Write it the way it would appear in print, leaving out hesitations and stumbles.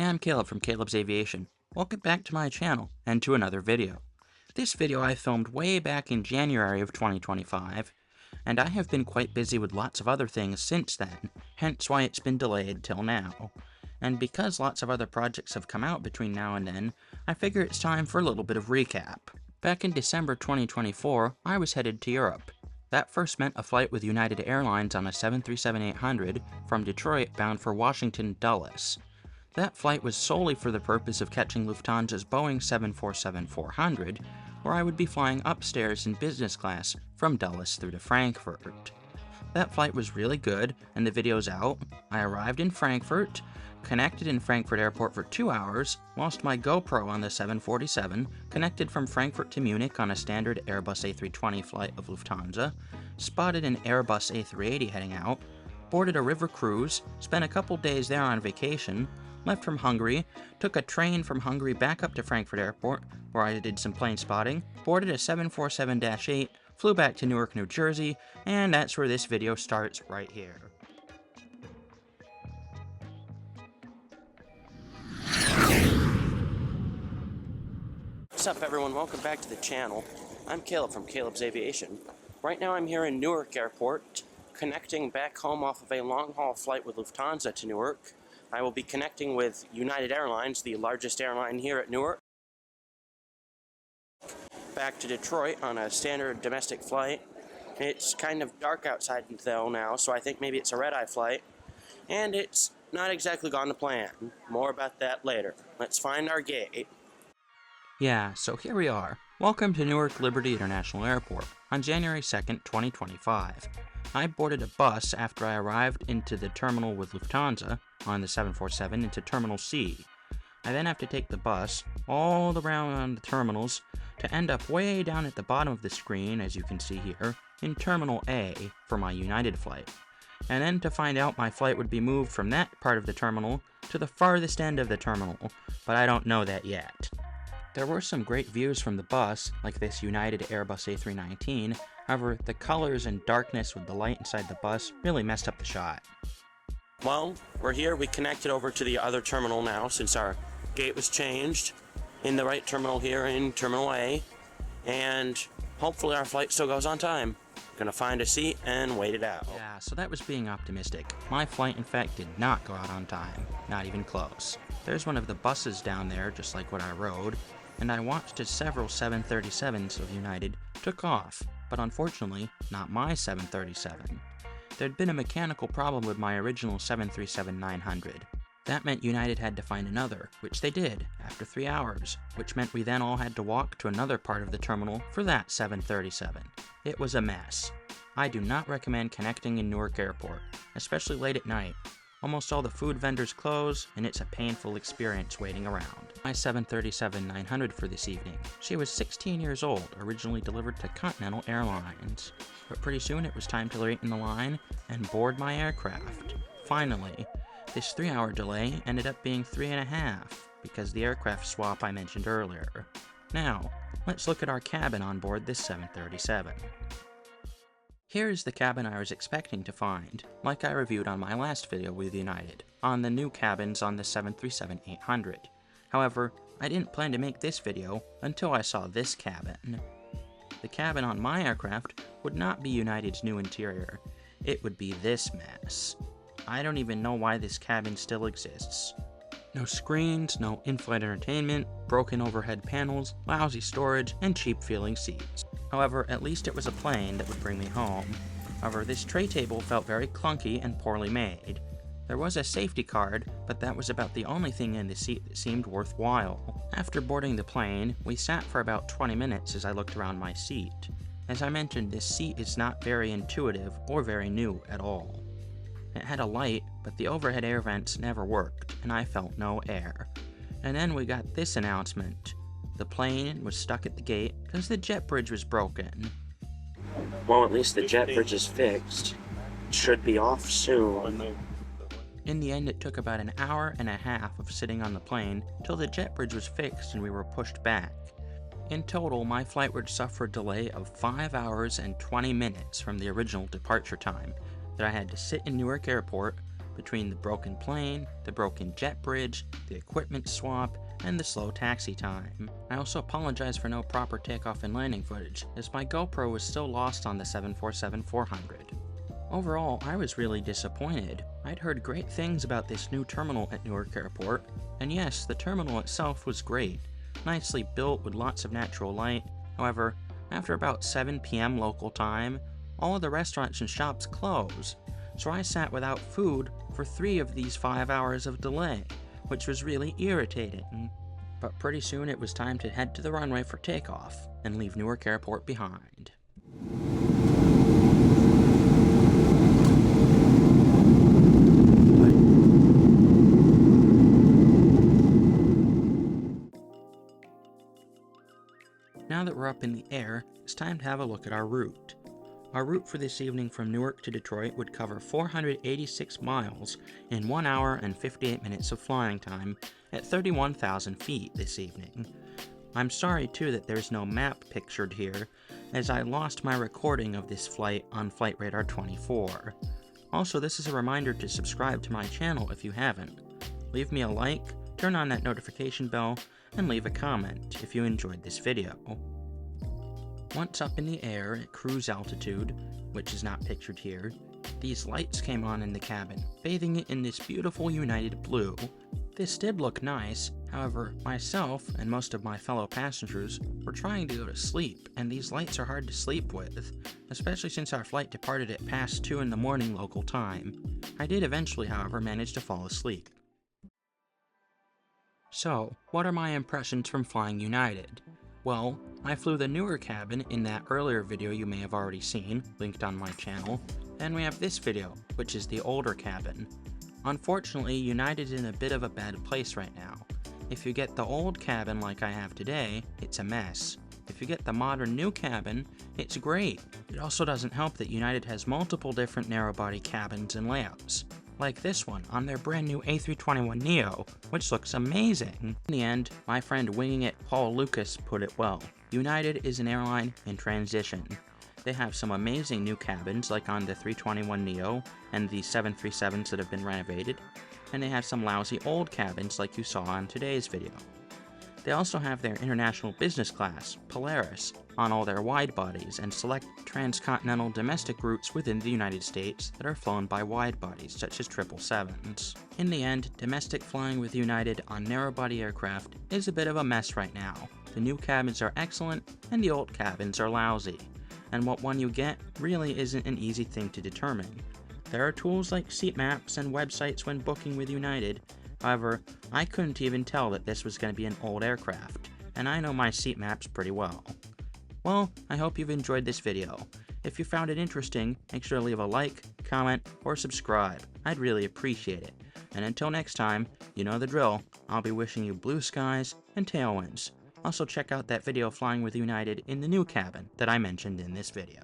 Hey, I'm Caleb from Caleb's Aviation. Welcome back to my channel, and to another video. This video I filmed way back in January of 2025, and I have been quite busy with lots of other things since then, hence why it's been delayed till now. And because lots of other projects have come out between now and then, I figure it's time for a little bit of recap. Back in December 2024, I was headed to Europe. That first meant a flight with United Airlines on a 737-800 from Detroit bound for Washington Dulles. That flight was solely for the purpose of catching Lufthansa's Boeing 747-900, where I would be flying upstairs in business class from Dulles through to Frankfurt. That flight was really good, and the video's out. I arrived in Frankfurt, connected in Frankfurt Airport for 2 hours, whilst my GoPro on the 747 connected from Frankfurt to Munich on a standard Airbus A320 flight of Lufthansa, spotted an Airbus A380 heading out, boarded a river cruise, spent a couple days there on vacation, left from Hungary, took a train from Hungary back up to Frankfurt Airport, where I did some plane spotting, boarded a 747-8, flew back to Newark, New Jersey, and that's where this video starts right here. What's up everyone, welcome back to the channel. I'm Caleb from Caleb's Aviation. Right now I'm here in Newark Airport, connecting back home off of a long-haul flight with Lufthansa to Newark. I will be connecting with United Airlines, the largest airline here at Newark, back to Detroit on a standard domestic flight. It's kind of dark outside though now, so I think maybe it's a red-eye flight, and it's not exactly gone to plan. More about that later. Let's find our gate. Yeah, so here we are. Welcome to Newark Liberty International Airport on January 2nd, 2025. I boarded a bus after I arrived into the terminal with Lufthansa on the 747 into Terminal C. I then have to take the bus all around the terminals to end up way down at the bottom of the screen, as you can see here, in Terminal A for my United flight. And then to find out my flight would be moved from that part of the terminal to the farthest end of the terminal, but I don't know that yet. There were some great views from the bus, like this United Airbus A319, however, the colors and darkness with the light inside the bus really messed up the shot. Well, we're here. We connected over to the other terminal now since our gate was changed. In the right terminal here in Terminal A, and hopefully our flight still goes on time. Gonna find a seat and wait it out. Yeah, so that was being optimistic. My flight, in fact, did not go out on time. Not even close. There's one of the buses down there, just like what I rode, and I watched as several 737s of United took off, but unfortunately, not my 737. There'd been a mechanical problem with my original 737-900. That meant United had to find another, which they did, after 3 hours, which meant we then all had to walk to another part of the terminal for that 737. It was a mess. I do not recommend connecting in Newark Airport, especially late at night. Almost all the food vendors close, and it's a painful experience waiting around. My 737-900 for this evening. She was 16 years old, originally delivered to Continental Airlines. But pretty soon it was time to wait in the line and board my aircraft. Finally. This 3-hour delay ended up being 3.5, because the aircraft swap I mentioned earlier. Now, let's look at our cabin on board this 737. Here is the cabin I was expecting to find, like I reviewed on my last video with United, on the new cabins on the 737-800. However, I didn't plan to make this video until I saw this cabin. The cabin on my aircraft would not be United's new interior. It would be this mess. I don't even know why this cabin still exists. No screens, no in-flight entertainment, broken overhead panels, lousy storage, and cheap-feeling seats. However, at least it was a plane that would bring me home. However, this tray table felt very clunky and poorly made. There was a safety card, but that was about the only thing in the seat that seemed worthwhile. After boarding the plane, we sat for about 20 minutes as I looked around my seat. As I mentioned, this seat is not very intuitive or very new at all. It had a light, but the overhead air vents never worked, and I felt no air. And then we got this announcement. The plane was stuck at the gate because the jet bridge was broken. Well, at least the jet bridge is fixed. It should be off soon. In the end, it took about an hour and a half of sitting on the plane till the jet bridge was fixed and we were pushed back. In total, my flight would suffer a delay of 5 hours and 20 minutes from the original departure time, that I had to sit in Newark Airport, between the broken plane, the broken jet bridge, the equipment swap, and the slow taxi time. I also apologize for no proper takeoff and landing footage, as my GoPro was still lost on the 747-400. Overall, I was really disappointed. I'd heard great things about this new terminal at Newark Airport, and yes, the terminal itself was great, nicely built with lots of natural light. However, after about 7 p.m. local time, all of the restaurants and shops closed, so I sat without food for 3 of these 5 hours of delay, which was really irritating. But pretty soon it was time to head to the runway for takeoff and leave Newark Airport behind. Now that we're up in the air, it's time to have a look at our route. Our route for this evening from Newark to Detroit would cover 486 miles in 1 hour and 58 minutes of flying time at 31,000 feet this evening. I'm sorry too that there's no map pictured here, as I lost my recording of this flight on Flight Radar 24. Also, this is a reminder to subscribe to my channel if you haven't. Leave me a like, turn on that notification bell, and leave a comment if you enjoyed this video. Once up in the air at cruise altitude, which is not pictured here, these lights came on in the cabin, bathing it in this beautiful United blue. This did look nice, however, myself and most of my fellow passengers were trying to go to sleep, and these lights are hard to sleep with, especially since our flight departed at past 2 in the morning local time. I did eventually, however, manage to fall asleep. So, what are my impressions from flying United? Well, I flew the newer cabin in that earlier video you may have already seen, linked on my channel, and we have this video, which is the older cabin. Unfortunately, United is in a bit of a bad place right now. If you get the old cabin like I have today, it's a mess. If you get the modern new cabin, it's great. It also doesn't help that United has multiple different narrow-body cabins and layouts, like this one on their brand new A321neo, which looks amazing. In the end, my friend Winging It Paul Lucas put it well. United is an airline in transition. They have some amazing new cabins like on the 321neo and the 737s that have been renovated, and they have some lousy old cabins like you saw on today's video. They also have their international business class, Polaris, on all their wide bodies and select transcontinental domestic routes within the United States that are flown by wide bodies such as 777s. In the end, domestic flying with United on narrow-body aircraft is a bit of a mess right now. The new cabins are excellent and the old cabins are lousy, and what one you get really isn't an easy thing to determine. There are tools like seat maps and websites when booking with United. However, I couldn't even tell that this was going to be an old aircraft, and I know my seat maps pretty well. Well, I hope you've enjoyed this video. If you found it interesting, make sure to leave a like, comment, or subscribe. I'd really appreciate it. And until next time, you know the drill. I'll be wishing you blue skies and tailwinds. Also check out that video flying with United in the new cabin that I mentioned in this video.